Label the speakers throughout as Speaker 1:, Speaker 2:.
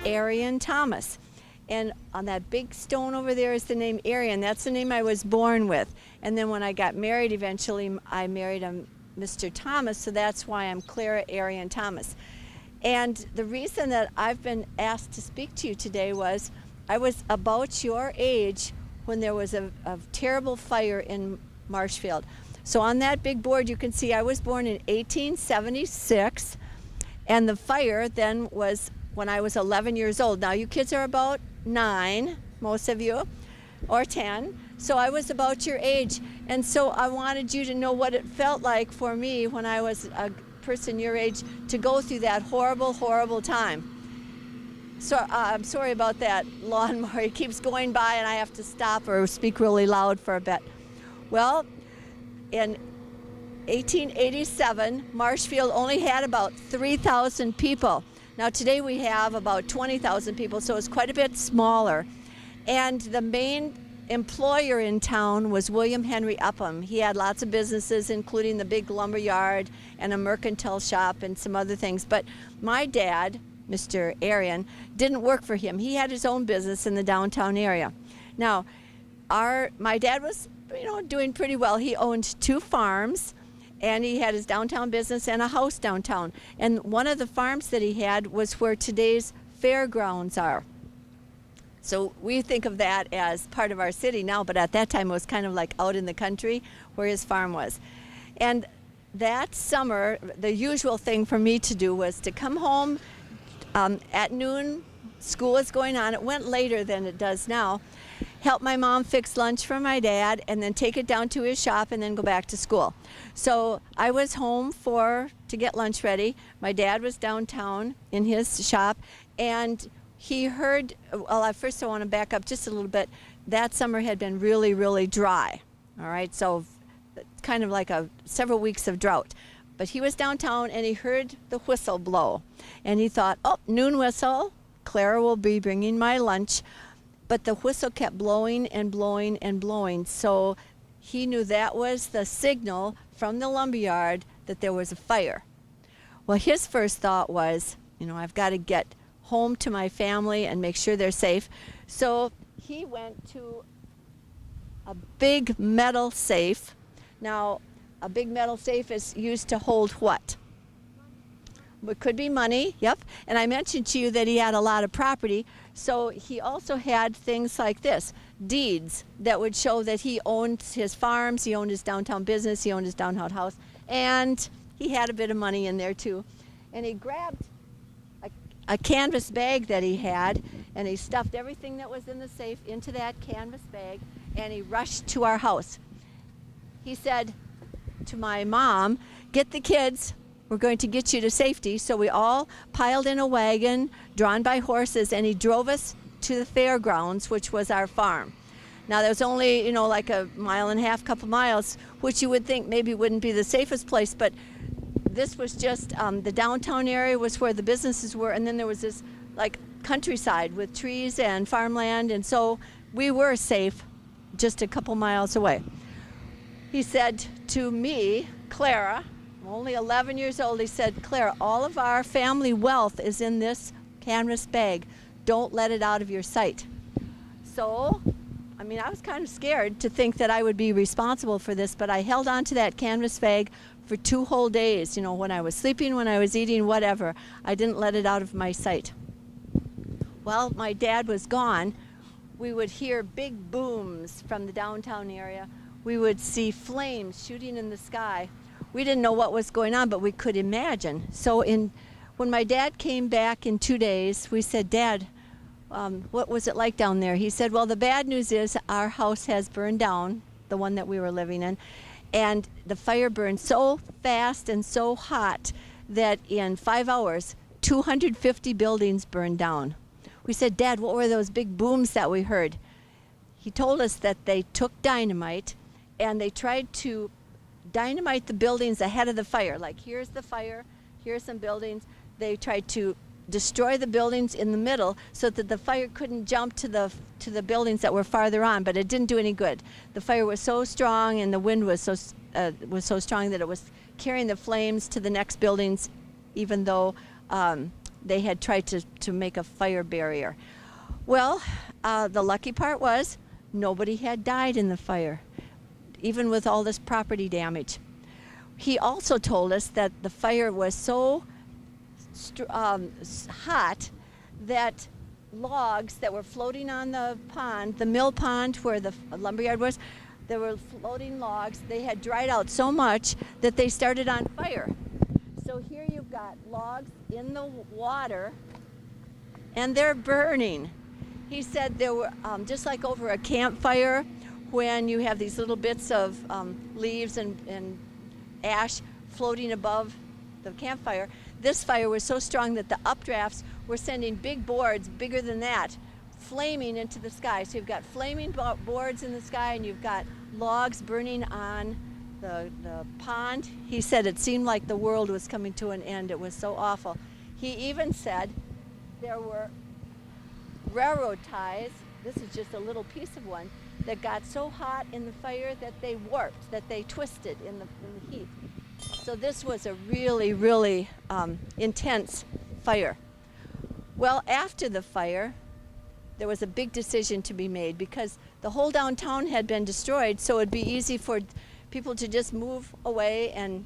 Speaker 1: Erion Thomas. And on that big stone over there is the name Erion. That's the name I was born with. And then when I got married, eventually I married a Mr. Thomas, so that's why I'm Clara Erion Thomas. And the reason that I've been asked to speak to you today was I was about your age when there was a terrible fire in Marshfield. So on that big board you can see I was born in 1876, and the fire then was when I was 11 years old. Now you kids are about 9, most of you, or 10. So I was about your age, and so I wanted you to know what it felt like for me when I was a person your age to go through that horrible, horrible time. So I'm sorry about that lawnmower. It keeps going by and I have to stop or speak really loud for a bit. Well, in 1887, Marshfield only had about 3,000 people. Now today we have about 20,000 people, so it's quite a bit smaller. And the main employer in town was William Henry Upham. He had lots of businesses, including the big lumber yard and a mercantile shop and some other things. But my dad, Mr. Erion, didn't work for him. He had his own business in the downtown area. Now, my dad was, doing pretty well. He owned 2 farms, and he had his downtown business and a house downtown. And one of the farms that he had was where today's fairgrounds are. So we think of that as part of our city now, but at that time it was kind of like out in the country where his farm was. And that summer, the usual thing for me to do was to come home at noon. School was going on. It went later than it does now. Help my mom fix lunch for my dad, and then take it down to his shop and then go back to school. So I was home to get lunch ready. My dad was downtown in his shop, and he heard, well, first I want to back up just a little bit. That summer had been really, really dry. All right, so kind of like several weeks of drought. But he was downtown and he heard the whistle blow. And he thought, oh, noon whistle, Clara will be bringing my lunch. But the whistle kept blowing and blowing and blowing. So he knew that was the signal from the lumberyard that there was a fire. Well, his first thought was, I've got to get home to my family and make sure they're safe. So he went to a big metal safe. Now, a big metal safe is used to hold what? It could be money, yep. And I mentioned to you that he had a lot of property. So he also had things like this, deeds that would show that he owned his farms, he owned his downtown business, he owned his downtown house, and he had a bit of money in there too. And he grabbed a canvas bag that he had, and he stuffed everything that was in the safe into that canvas bag, and he rushed to our house. He said to my mom, get the kids, we're going to get you to safety. So we all piled in a wagon drawn by horses, and he drove us to the fairgrounds, which was our farm. Now there was only, like a mile and a half, couple miles, which you would think maybe wouldn't be the safest place, but this was just, the downtown area was where the businesses were, and then there was this like countryside with trees and farmland, and so we were safe just a couple miles away. He said to me, Clara, I'm only 11 years old, he said, Clara, all of our family wealth is in this canvas bag. Don't let it out of your sight. So, I was kind of scared to think that I would be responsible for this, but I held on to that canvas bag for 2 whole days, when I was sleeping, when I was eating, whatever. I didn't let it out of my sight. Well, my dad was gone. We would hear big booms from the downtown area. We would see flames shooting in the sky. We didn't know what was going on, but we could imagine. So when my dad came back in 2 days, we said, Dad, what was it like down there? He said, well, the bad news is our house has burned down, the one that we were living in, and the fire burned so fast and so hot that in 5 hours, 250 buildings burned down. We said, Dad, what were those big booms that we heard? He told us that they took dynamite and they tried to dynamite the buildings ahead of the fire. Like, here's the fire, here's some buildings. They tried to destroy the buildings in the middle so that the fire couldn't jump to the buildings that were farther on, but it didn't do any good. The fire was so strong and the wind was so strong that it was carrying the flames to the next buildings, even though they had tried to make a fire barrier. Well, the lucky part was nobody had died in the fire, even with all this property damage. He also told us that the fire was so hot that logs that were floating on the pond, the mill pond where the lumberyard was, there were floating logs. They had dried out so much that they started on fire. So here you've got logs in the water and they're burning. He said there were, just like over a campfire, when you have these little bits of leaves and ash floating above the campfire, this fire was so strong that the updrafts were sending big boards, bigger than that, flaming into the sky. So you've got flaming boards in the sky and you've got logs burning on the pond. He said it seemed like the world was coming to an end. It was so awful. He even said there were railroad ties, this is just a little piece of one, that got so hot in the fire that they warped, that they twisted in the heat. So this was a really, really intense fire. Well, after the fire, there was a big decision to be made because the whole downtown had been destroyed, so it'd be easy for people to just move away and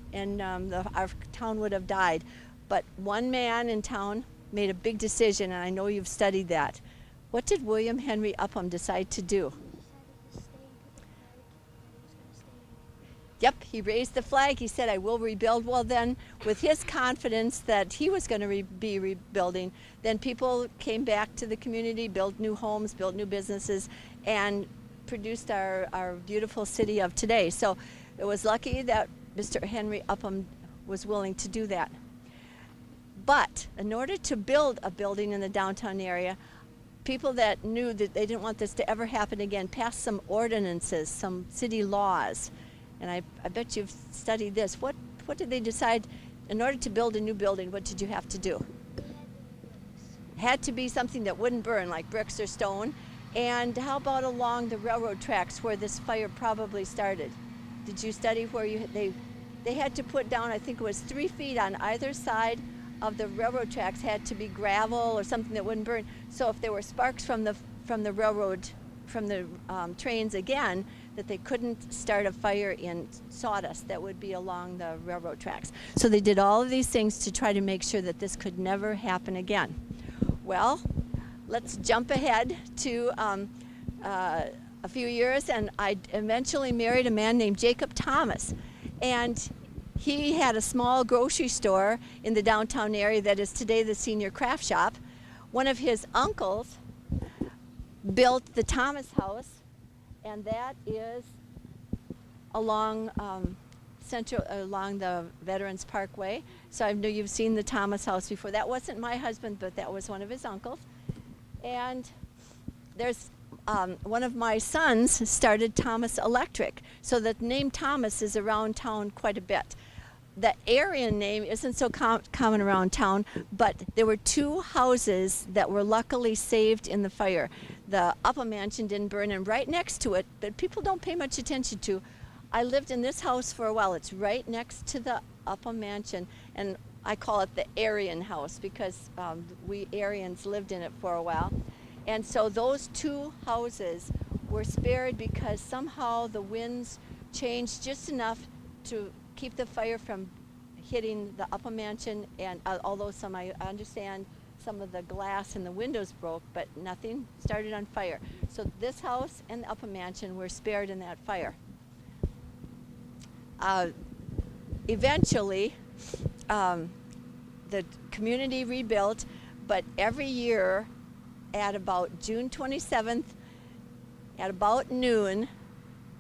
Speaker 1: our town would have died. But one man in town made a big decision, and I know you've studied that. What did William Henry Upham decide to do? Yep, he raised the flag. He said, I will rebuild. Well, then, with his confidence that he was going to be rebuilding, then people came back to the community, built new homes, built new businesses, and produced our beautiful city of today. So it was lucky that Mr. Henry Upham was willing to do that. But in order to build a building in the downtown area, people that knew that they didn't want this to ever happen again passed some ordinances, some city laws. And I bet you've studied this. What did they decide? In order to build a new building, what did you have to do? Had to be something that wouldn't burn, like bricks or stone. And how about along the railroad tracks where this fire probably started? Did you study where they had to put down, I think it was 3 feet on either side of the railroad tracks had to be gravel or something that wouldn't burn. So if there were sparks from the railroad, from the trains again, that they couldn't start a fire in sawdust that would be along the railroad tracks. So they did all of these things to try to make sure that this could never happen again. Well, let's jump ahead to a few years, and I eventually married a man named Jacob Thomas. And he had a small grocery store in the downtown area that is today the Senior Craft Shop. One of his uncles built the Thomas House, and that is along along the Veterans Parkway. So I know you've seen the Thomas House before. That wasn't my husband, but that was one of his uncles. And there's one of my sons started Thomas Electric, so the name Thomas is around town quite a bit. The Erion name isn't so common around town, but there were 2 houses that were luckily saved in the fire. The Upham Mansion didn't burn, and right next to it, but people don't pay much attention to, I lived in this house for a while. It's right next to the Upham Mansion, and I call it the Erion house because we Erions lived in it for a while. And so those 2 houses were spared because somehow the winds changed just enough to keep the fire from hitting the Upham Mansion, and although I understand some of the glass in the windows broke, but nothing started on fire. So this house and the Upham Mansion were spared in that fire. Eventually, the community rebuilt, but every year at about June 27th, at about noon,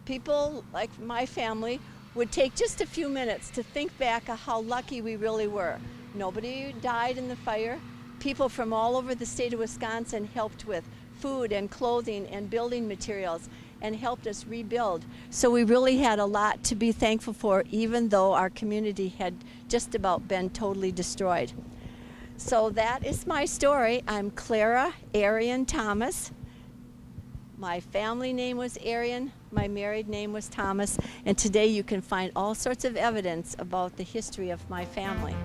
Speaker 1: people like my family would take just a few minutes to think back of how lucky we really were. Nobody died in the fire. People from all over the state of Wisconsin helped with food and clothing and building materials and helped us rebuild. So we really had a lot to be thankful for, even though our community had just about been totally destroyed. So that is my story. I'm Clara Erion Thomas. My family name was Erion, my married name was Thomas, and today you can find all sorts of evidence about the history of my family.